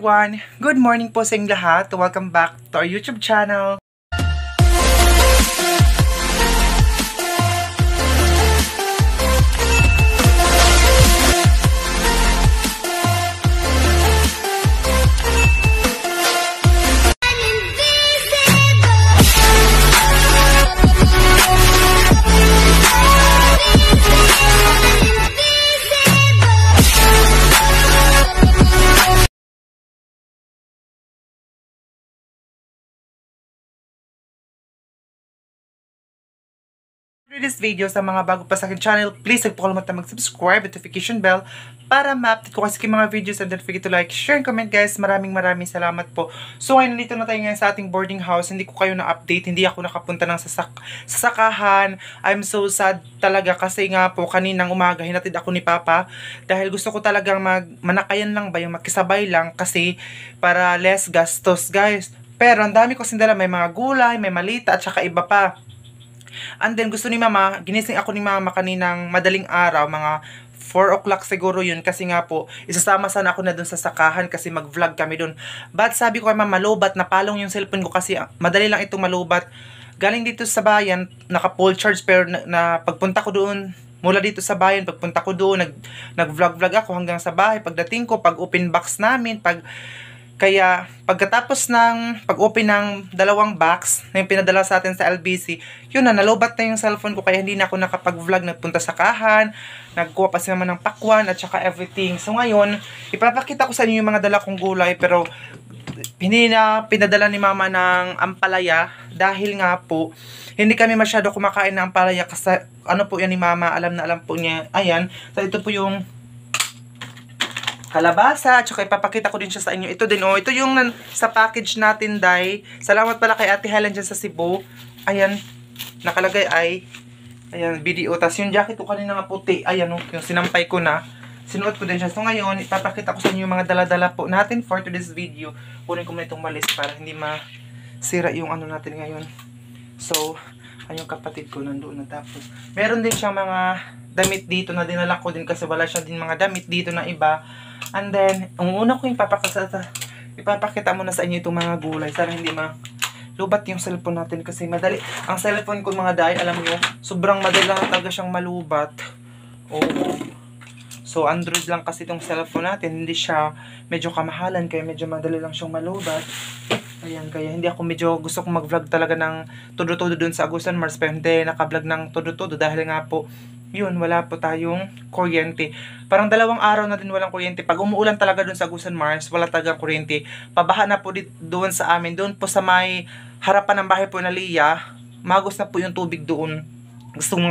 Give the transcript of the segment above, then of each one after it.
everyone! Good morning po sa inyong lahat. Welcome back to our YouTube channel. This video sa mga bago pa sa akin channel, please huwag po kalimutan mag-subscribe, notification bell para ma-update ko kasi mga videos, and don't forget to like, share, and comment guys. Maraming salamat po. So ngayon, nandito na tayo ngayon sa ating boarding house. Hindi ko kayo na-update, hindi ako nakapunta ng sasakahan. I'm so sad talaga kasi nga po kaninang umaga hinatid ako ni Papa dahil gusto ko talagang manakayan lang ba, yung magkisabay lang kasi para less gastos guys. Pero ang dami ko sindala, may mga gulay, may malita at saka iba pa. And then gusto ni Mama, ginising ako ni Mama kaninang madaling araw, mga 4 o'clock siguro yun, kasi nga po isasama sana ako na dun sa sakahan kasi mag-vlog kami dun. But sabi ko kay Mama, malubat, napalong yung cellphone ko kasi madali lang itong malubat. Galing dito sa bayan, naka-full charge, pero na pagpunta ko doon, mula dito sa bayan, pagpunta ko doon, nag-vlog ako hanggang sa bahay. Pagdating ko, pag-open box namin, kaya pagkatapos ng pag-open ng dalawang box na yung pinadala sa atin sa LBC, yun na, nalobat na yung cellphone ko kaya hindi na ako nakapag-vlog. Nagpunta sa kahan, nagkuha pa si Mama ng pakwan at saka everything. So ngayon, ipapakita ko sa inyo yung mga dala kong gulay, pero hindi na pinadala ni Mama ng ampalaya dahil nga po hindi kami masyado kumakain ng ampalaya kasi ano po yan ni Mama, alam na alam po niya. Ayan, so ito po yung kalabasa, at saka ipapakita ko din siya sa inyo. Ito din, ito yung sa package natin, Day. Salamat pala kay Ate Helen dyan sa Cebu. Ayan, nakalagay ay, ayan, video. Tapos yung jacket ko kanina nga puti, ayan, yung sinampay ko na. Sinuot ko din siya. So ngayon, ipapakita ko sa inyo yung mga dala-dala po natin for today's video. Kunin ko muna itong malis para hindi masira yung ano natin ngayon. So, ayun, kapatid ko nandoon na. Tapos, meron din siyang mga damit dito na dinala ko din kasi wala siya din mga damit dito na iba. And then, ang una ko yung ipapakita muna sa inyo itong mga gulay. Sana hindi malubat yung cellphone natin kasi madali. Ang cellphone ko mga Day, alam nyo, sobrang madali lang talaga siyang malubat. So, Android lang kasi itong cellphone natin. Hindi siya medyo kamahalan kaya medyo madali lang siyang malubat. Ayan, kaya hindi ako medyo gusto kong mag-vlog talaga ng todo-todo dun sa Agusan Mars. Pero hindi naka-vlog ng todo-todo dahil nga po, yun, wala po tayong kuryente. Parang 2 araw na din walang kuryente. Pag umuulan talaga dun sa Agusan Mars, wala talaga kuryente. Pabaha na po doon sa amin. Doon po sa may harapan ng bahay po na Lia, magos na po yung tubig doon. Gusto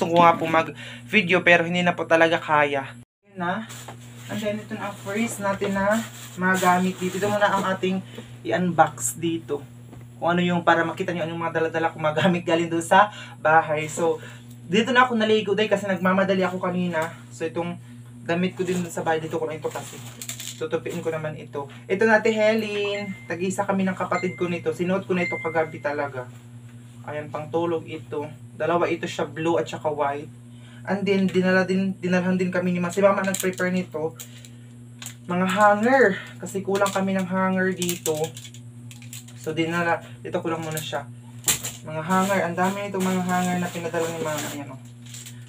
ko nga po mag-video pero hindi na po talaga kaya. Yun na. And then ito na ang first natin na magamit dito. Ito muna ang ating i-unbox dito. Kung ano yung para makita nyo anong mga dala-dala kong magamit galing doon sa bahay. So, dito na ako naligo Day kasi nagmamadali ako kanina. So itong damit ko din sa bahay, dito ko na ito kasi tutupiin ko naman ito. Ito na Ate Helen, tag-isa kami ng kapatid ko nito. Sinuot ko na ito kagabi talaga. Ayan, pang tulog ito. Dalawa ito siya, blue at saka white. And then dinalhan din kami ni Mama. Si Mama nag-prepare nito. Mga hanger kasi kulang kami ng hanger dito. So dito ko lang muna siya. Mga hanger, ang dami itong mga hanger na pinadala ni Mama. Ayan o.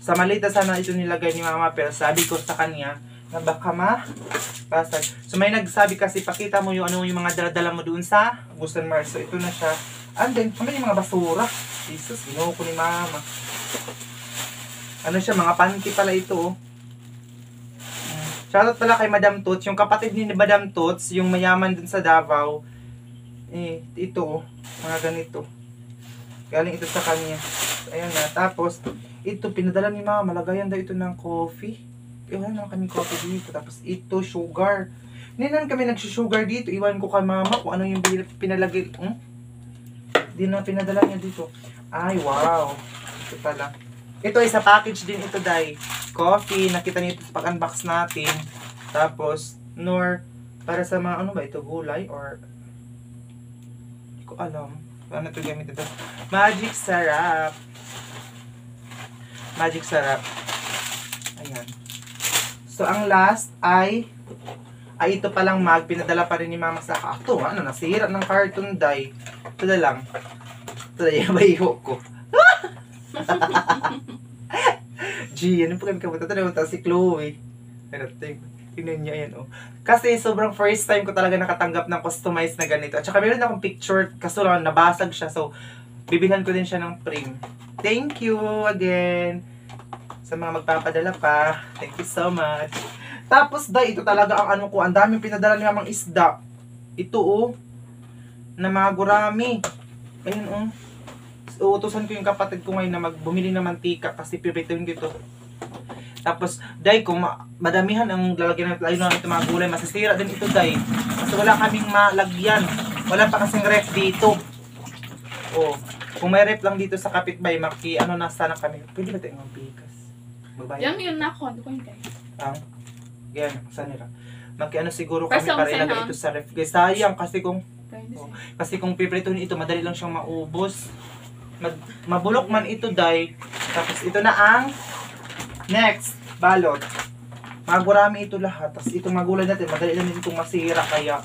Sa malita sana ito nilagay ni Mama, pero sabi ko sa kanya na baka mapasag. So may nagsabi kasi, pakita mo yung ano yung mga dala-dala mo doon sa Agusan Mars. So ito na siya. And then, kami yung mga basura. Jesus, ginawa ko ni Mama. Ano siya, mga panty pala ito o. Shoutout pala kay Madam Toots. Yung kapatid ni Madam Toots, yung mayaman dun sa Davao. Ito o, mga ganito. Galing ito sa kanya. Ayan na. Tapos, ito, pinadala ni Mama. Malagayan daw ito ng coffee. Iwan naman kami coffee dito. Tapos, ito, sugar. Hindi naman kami nagsusugar dito. Iwan ko kay Mama kung ano yung pinalagay. Hindi na pinadala niya dito. Ay, wow. Ito pala. Ito ay sa package din ito, Day. Coffee. Nakita niyo ito sa pag-unbox natin. Tapos, para sa mga, ano ba ito, gulay? Or, hindi ko alam. Ano ito gamit ito? Magic Sarap. Magic Sarap. Ayan. So, ang last ay Ay, ito palang mag, pinadala pa rin ni mama sa ato. Ano, nasira ng carton die. Ito na lang. Ito na yung bayo ko. G, ano po kami kapunta? Ito na si Chloe. Pero tingnan niyo, ayan, oh. Kasi sobrang first time ko talaga nakatanggap ng customized na ganito. At saka meron akong picture, kaso lang nabasag siya. So, bibilhan ko din siya ng frame. Thank you again. Sa mga magpapadala pa. Thank you so much. Tapos, ito talaga ang ano ko. Ang daming pinadala ni mamang isda. Ito, oh. Na mga gurami. Ayun, oh. Uutusan ko yung kapatid ko ngayon na bumili ng mantika kasi pipito yung dito. Tapos, kung madamihan ang lalagyan ng ayun ito mga gulay, masisira din ito, kasi wala kaming malagyan. Wala pa kasing ref dito. Oh, kung may ref lang dito sa kapitbahay, na sana kami. Pwede ba tayo ng pikas? Yan yun na ako. Ano ko yun, guys? Yan, saan nila? Siguro kami para ilagay ito sa ref. Sayang kasi kung piprituhin ito, madali lang siyang maubos. Mabulok man ito, Tapos ito na ang next, balot. Magurami ito lahat. Tapos itong magulay natin, madali lang itong masira. Kaya,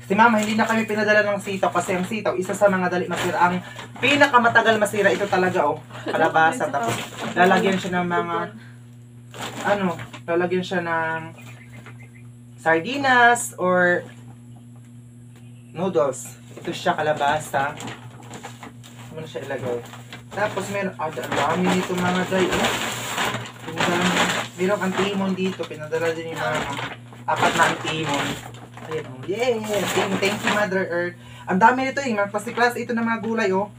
si mama, hindi na kami pinadala ng sitaw. Kasi ang sitaw, isa sa mga dali masira. Ang pinakamatagal masira, ito talaga, oh. Kalabasa. Tapos, lalagyan siya ng mga, lalagyan siya ng sardinas or noodles. Ito siya, kalabasa. Ano siya ilagay. Tapos meron, ang dami nito mga meron ang timon dito, pinadala din yung mga 4 na ang timon. Ayan, oh. Yeah! Thank you, Mother Earth. Ang dami nito, mga klase ito ng mga gulay, oh.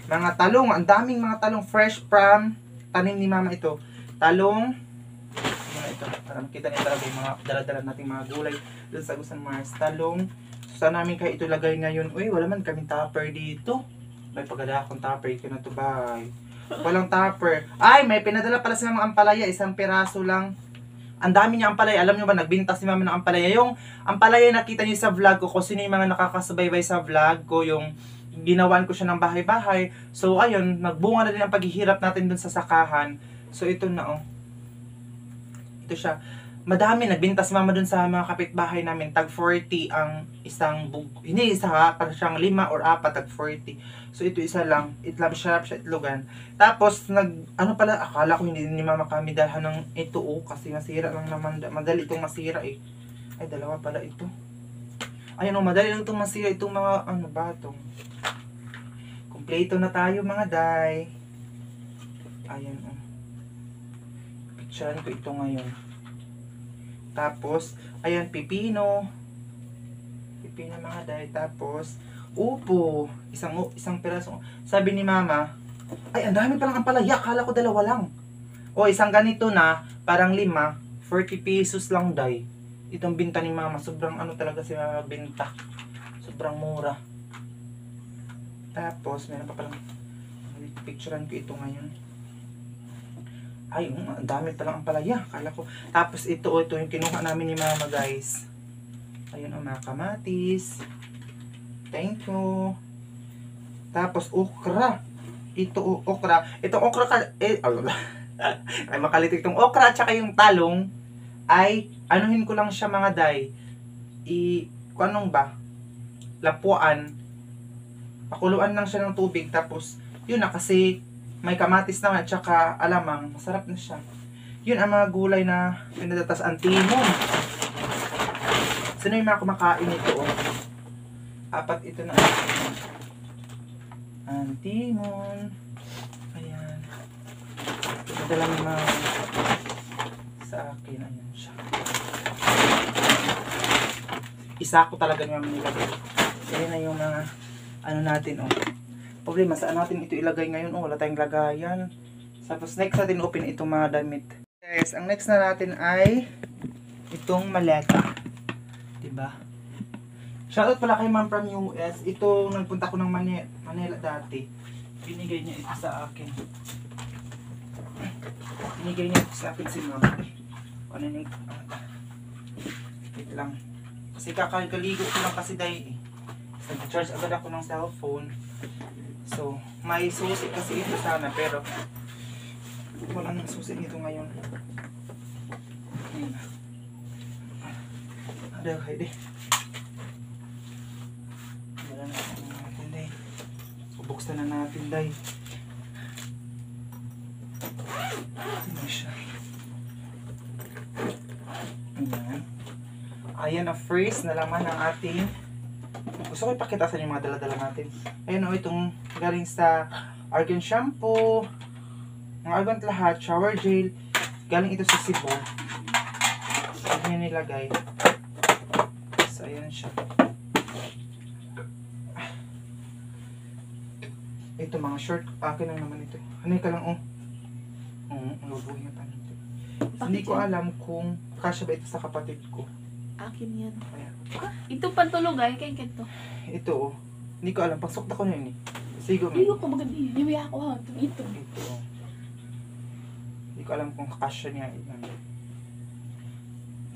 Mga talong, ang daming mga talong fresh from tanim ni mama ito. Talong, ito, para makita niyo talaga yung mga dala-dala nating mga gulay doon sa Agusan Mars. Talong, so saan namin kayo ito lagay ngayon? Uy, wala man kaming tupper dito. May pagada akong tupper, ito na to, bye. Walang tupper. Ay, may pinadala pala sa mga ampalaya, 1 piraso lang. Ang dami niya ampalaya. Alam niyo ba, nagbinta si mama ng ampalaya. Yung ampalaya nakita niyo sa vlog ko, kung sino yung mga nakakasubaybay sa vlog ko, yung ginawan ko siya ng bahay-bahay. So, ayun, nagbunga na din ang paghihirap natin dun sa sakahan. So, ito na, oh. Ito siya. Madami, nagbinta si mama dun sa mga kapitbahay namin. Tag 40 ang isang hindi isa ha, para siyang 5 or 4, tag 40. So ito isa lang, sarap siya itlogan. Tapos akala ko hindi ni mama kami dalhan ng ito, oh, kasi masira lang naman, madali itong masira eh. Ay, dalawa pala ito. Ayun, oh, madali lang itong masira itong mga batong. Kompleto na tayo mga day. Ayan, oh. Picturean ko ito ngayon. Tapos, ayan, pipino. Pipino mga day. Tapos, upo. Isang piraso. Sabi ni mama, ay, ang dami palang ampalaya. Akala ko 2 lang. O, isang ganito na, parang 5, 40 pesos lang day. Itong binta ni mama. Sobrang talaga si mama binta. Sobrang mura. Tapos, meron pa palang, picturean ko ito ngayon. Ay, ang dami palang ampalaya. Akala ko. Tapos ito yung kinuha namin ni mama, guys. Ayun, mga kamatis. Thank you. Tapos okra. Ito, okra. Itong okra ay makalitik itong okra at saka yung talong ay anuhin ko lang siya mga day. Anong ba? Lapuan. Pakuluan lang siya ng tubig. Tapos, yun na kasi may kamatis naman at saka alamang, masarap na siya. Yun ang mga gulay na pinadatas ang timon. Sino yung mga kumakain ito? Oh? 4 ito na ang timon. Ayan. Pinadala ng mga sa akin. Ayan siya. Isa ko talaga yung nilagay. Ayan na yung mga natin, oh. Problema, saan natin ito ilagay ngayon? Oh, wala tayong lagayan. Tapos next natin open itong mga damit. Guys, ang next na natin ay itong maleta. Diba? Shoutout pala kay ma'am from US. Ito, nagpunta ko ng Manila dati. Binigay niya ito sa akin. Binigay niya ito sa akin si ma'am. Ano yung wait lang. Kasi kakaligo ko lang kasi dahil nag-charge agad ako ng cellphone. So, may susi kasi ito sana, pero wala nang susi nito ngayon. Daw, hindi. Wala na natin, day. Bubuksan na natin, day. Ano siya? Ayan. Ayan ang first na laman ng ating. Gusto ko ipakita sa inyo yung mga dala-dala natin. Ayan o, itong galing sa Argan Shampoo. Ang Argan lahat, shower gel. Galing ito sa Cebu. Huwag niya nilagay. So, ayan siya. Ito mga short. Akin lang naman ito. Hanay ka lang oh. Ang lubuhin niya pa nito. Hindi ko alam kung kasya ba ito sa kapatid ko. Akin yan. Ayan. Ito pantulog ay kay kento. Ito oh. Hindi ko alam. Pasok na ko na yun eh. Sigo Hindi ko magandi. Hindi ako ha. Ito. Ito oh. Hindi ko alam kung kasya niya.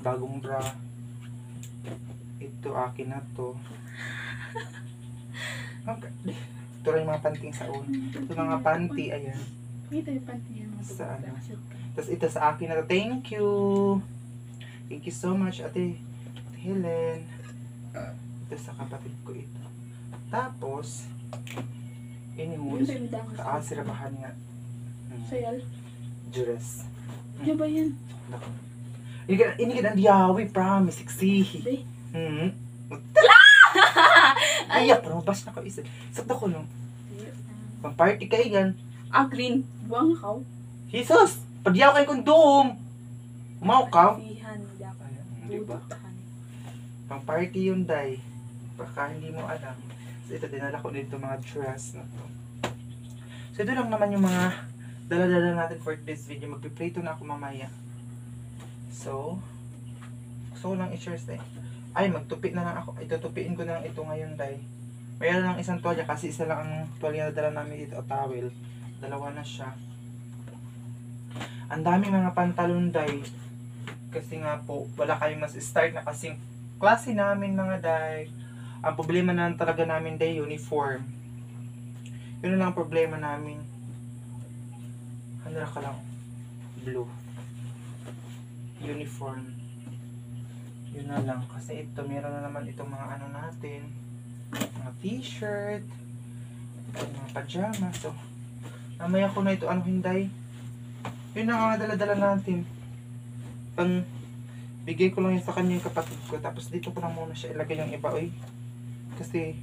Bagong bra. Ito akin na to. Okay. Ito rin yung mga panting sa una. Ito mga panty. Ayan. Ito yung panty yan. Saan? Tapos ito sa akin na to. Thank you. Thank you so much, Ate Helen. Ito sa kapatid ko ito. Tapos, inihulog. Taas, sirabahan nga. Sayal. Dress. Diyan ba yan? Ini ka ang diyawi, promise, siksihi. Be. Ay, pero mabas na ko isa. Sakta ko no. Pang party kayo yan. Ah, green. Buwang ka. Jesus! Padiyaw kay kondom! Umaw ka? Sihan. Di ba? Pang party yun, day. Baka hindi mo alam. So, ito, dinala ko dito mga dress na to. So, ito lang naman yung mga dala-dala natin for this video. Magpiprito na ako mamaya. So, gusto ko lang i-share sa ay, magtupi na lang ako. Itutupiin ko na lang ito ngayon, day. Mayroon lang isang tuwalya kasi isa lang ang tuwalya na dala namin dito o towel. Dalawa na siya. Ang dami mga pantalon, day. Kasi nga po, wala kayong mas start na kasing klase namin mga day. Ang problema na talaga namin, day, uniform. Yun na lang ang problema namin. Ano na ka lang? Blue. Uniform. Yun na lang. Kasi ito, meron na naman itong mga ano natin. Mga t-shirt. Mga pajama. So, namaya ko na ito. Ano hindi? Yun na nga dala-dala natin. Pang bigay ko lang yun sa kanya yung kapatid ko. Tapos dito ko lang muna siya ilagay yung iba. Oy. Kasi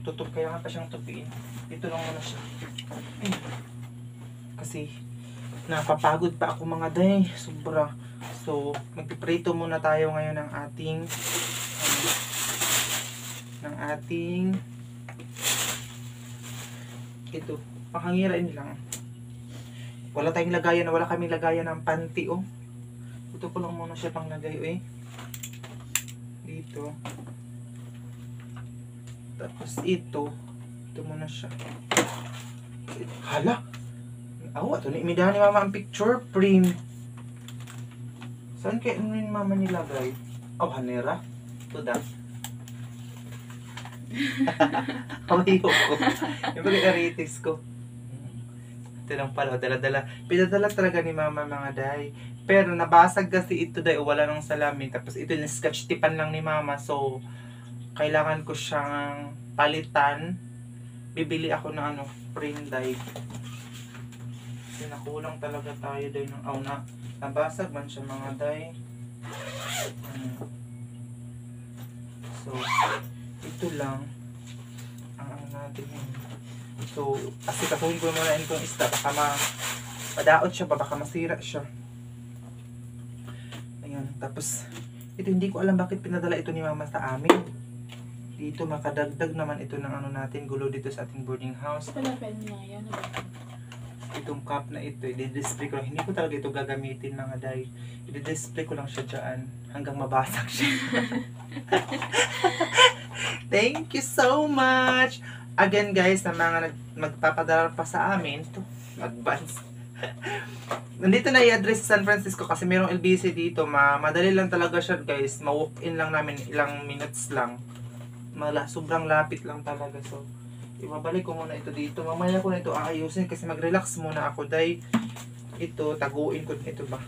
tutup. Kaya nga pa siyang tupiin. Dito lang muna siya. Ay. Kasi napapagod pa ako mga day. Sobra. So, magpiprito muna tayo ngayon ng ating ito, pakangirain lang. Wala tayong lagayan, wala kaming lagayan ng panty, oh. Ito ko lang muna siya pang lagay, eh. Dito. Tapos ito muna siya. Hala! Ito ni imidahan ni mama ang picture frame. Saan kaya ni mama nilagay? Oh, hanera. Ito da. Kamayo ko. Yung pag-aritis ko. Ito lang pala. Dala-dala. Pinadala talaga ni mama mga day. Pero nabasag kasi ito day. Wala nang salamin. Tapos ito yung sketch tipan lang ni mama. So, kailangan ko siyang palitan. Bibili ako ng frame day. Kasi nakulang talaga tayo day ng nabasag man siya mga day. So, ito lang ang natin yun. So, kasi katuhin ko muna itong isda. Baka madaot siya pa. Baka masira siya. Ayan. Tapos, ito hindi ko alam bakit pinadala ito ni mama sa amin. Dito makadagdag naman ito ng natin. Gulo dito sa ating boarding house. Palapel niya yan. Itong cup na ito, i-display ko lang. Hindi ko talaga ito gagamitin mga day. I-display ko lang siya dyan hanggang mabasag siya. Thank you so much! Again guys, na mga magpapadala pa sa amin, ito, advance. Nandito na i-address sa San Francisco kasi mayroong LBC dito. Madali lang talaga siya guys. Ma-walk-in lang namin, ilang minutes lang. Sobrang lapit lang talaga. So, ibabalik ko muna ito dito. Mamaya ko na ito aayusin kasi mag-relax muna ako. Dahil ito, taguin ko ito ba.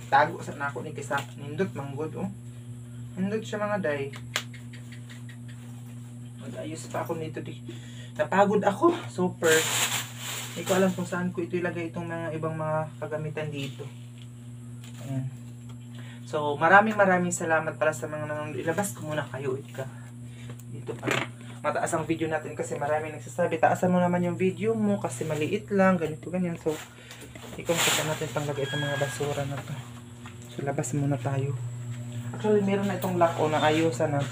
Tago sa na ako ni kisa nindot manggod oh. Nindot siya mga day. Mag-ayos pa ako nito di. Napagod ako. Super. Hindi ko alam kung saan ko ito ilagay itong mga ibang mga kagamitan dito. Ayan. So, maraming salamat pala sa mga nanonood. Ilabas ko muna kayo. Dito pala. Mataas ang video natin kasi maraming nagsasabi, taasan mo naman yung video mo kasi maliit lang, ganito, ganyan. So, i-consider natin panglagay itong mga basura na to. So, labas muna tayo. Actually, meron na itong lock o naayusan na.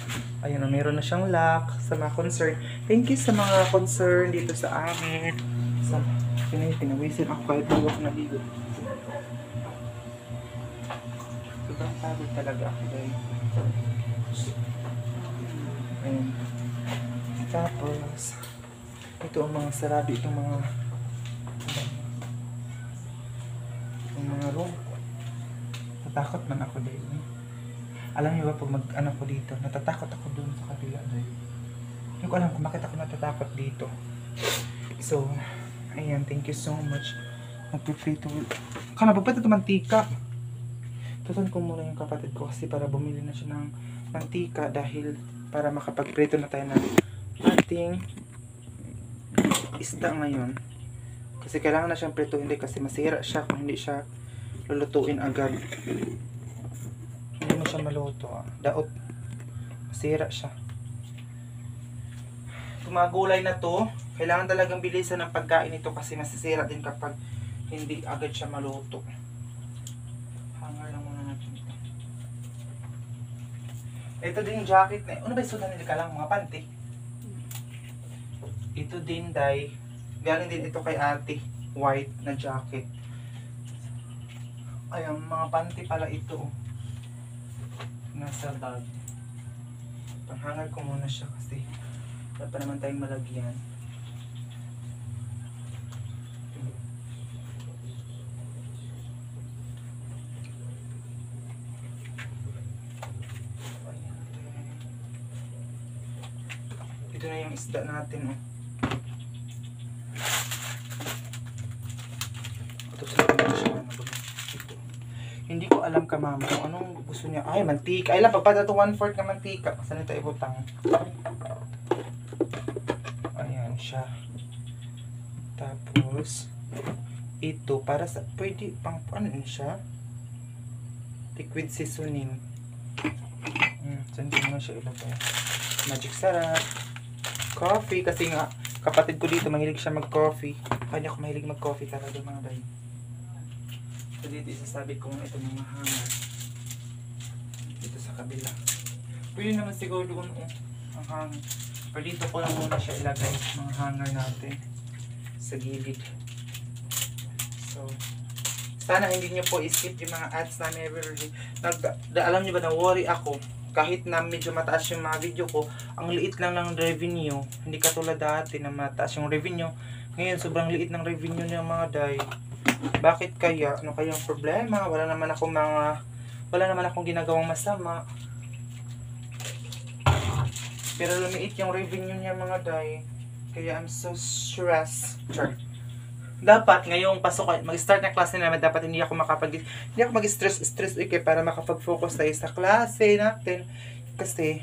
Ayun na, meron na siyang lock sa mga concern. Thank you sa mga concern dito sa amin. Sa pinawisin ako kahit bago ako naligo. Sobrang pagod talaga ako dahil. Ayun. Tapos, ito ang mga sarado, itong mga room. Natakot man ako dahil. Alam niyo ba, pag mag-ano ko dito, natatakot ako dun sa kabila dahil. Hindi ko alam kung bakit ako natatakot dito. So, ayan, thank you so much. Magpiprito. Kana, pagpata ito mantika. Tutunan ko muna yung kapatid ko kasi para bumili na siya ng mantika dahil para makapagprito na tayo ng ating isda ngayon. Kasi kailangan na siyang prito, hindi kasi masira siya kung hindi siya lulutuin agad. Hindi mo siya maluto. Daot. Masira siya. Itong mga gulay na to, kailangan talagang bilisan ng pagkain ito kasi masisira din kapag hindi agad siya maluto. Hanger lang muna natin ito. Ito din yung jacket na. Ano ba yung sudan nila ka lang? Mga panty. Ito din, day. Galing din ito kay ate. White na jacket. Ayan, mga panty pala ito. Nasa bag. Panghangal ko muna siya kasi wala pa naman tayong malagyan. Ito na yung isda natin. Oh. Hindi ko alam ka mama kung anong gusto niya. Ay, mantika. Ay lang, pagpata ito 1/4 na mantika. Saan ito ibutang? Ayan siya. Tapos, ito, para sa, pwede pang, ano siya? Liquid seasoning. Saan ko na siya ilagay? Magic sarap. Coffee, kasi nga, kapatid ko dito, mahilig siya mag-coffee. Kanya ako mahilig mag-coffee talaga mga bay. So dito isasabi ko ito mga hanger dito sa kabila. Pwede naman siguro doon ang hanger. Pero dito ko lang muna siya ilagay mga hanger natin sa gilid. So sana hindi niyo po i-skip yung mga ads namin every alam niyo ba na worry ako kahit na medyo mataas yung mga video ko, ang liit lang ng revenue. Hindi katulad dati na mataas yung revenue. Ngayon sobrang liit ng revenue ng mga day. Bakit kaya? Ano kayang problema? Wala naman akong ginagawang masama. Pero lumiit yung revenue niya mga day. Kaya I'm so stressed. Sure. Dapat ngayong pasok, mag-start na klase naman, dapat hindi ako mag-stress para makapag-focus tayo sa klase natin. Kasi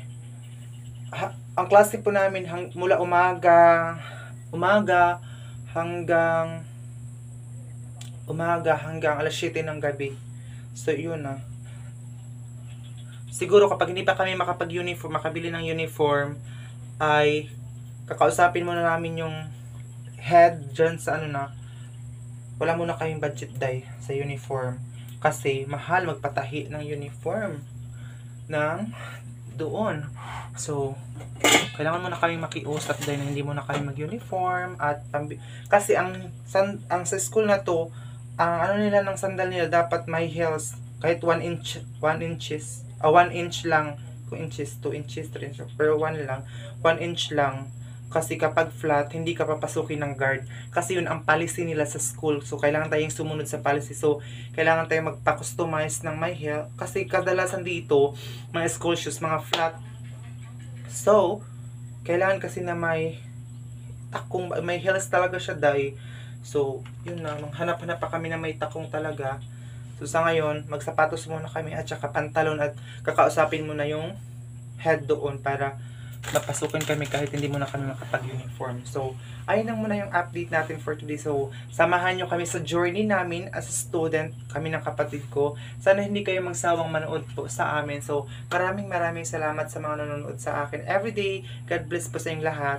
ang klase po namin mula umaga hanggang alas 7 ng gabi. So yun na. Siguro kapag hindi pa kami makabili ng uniform, ay kakausapin muna namin yung head dyan sa wala muna kaming budget day sa uniform. Kasi mahal magpatahi ng uniform ng doon. So, kailangan muna kami makiusap dahil na hindi muna kami mag-uniform at kasi ang sa school na to, ang nila ng sandal nila dapat may heels kahit 1 inch lang, 2 inches, 2 inches, 3 inches, pero 1 inch lang. Kasi kapag flat, hindi ka papasukin ng guard. Kasi yun ang policy nila sa school. So, kailangan tayong sumunod sa policy. So, kailangan tayong magpa-customize ng may heel. Kasi kadalasan dito, mga school shoes, mga flat. So, kailangan kasi na may heels talaga siya dahil. So, yun na. Hanap-hanap pa kami na may takong talaga. So sa ngayon, magsapatos muna kami at saka pantalon at kakausapin mo na yung head doon para mapasukin kami kahit hindi muna kami makapag-uniform. So, ayun lang muna yung update natin for today. So, samahan nyo kami sa journey namin as a student, kami ng kapatid ko. Sana hindi kayo magsawang manood po sa amin. So, maraming salamat sa mga nanonood sa akin everyday. God bless po sa inyong lahat.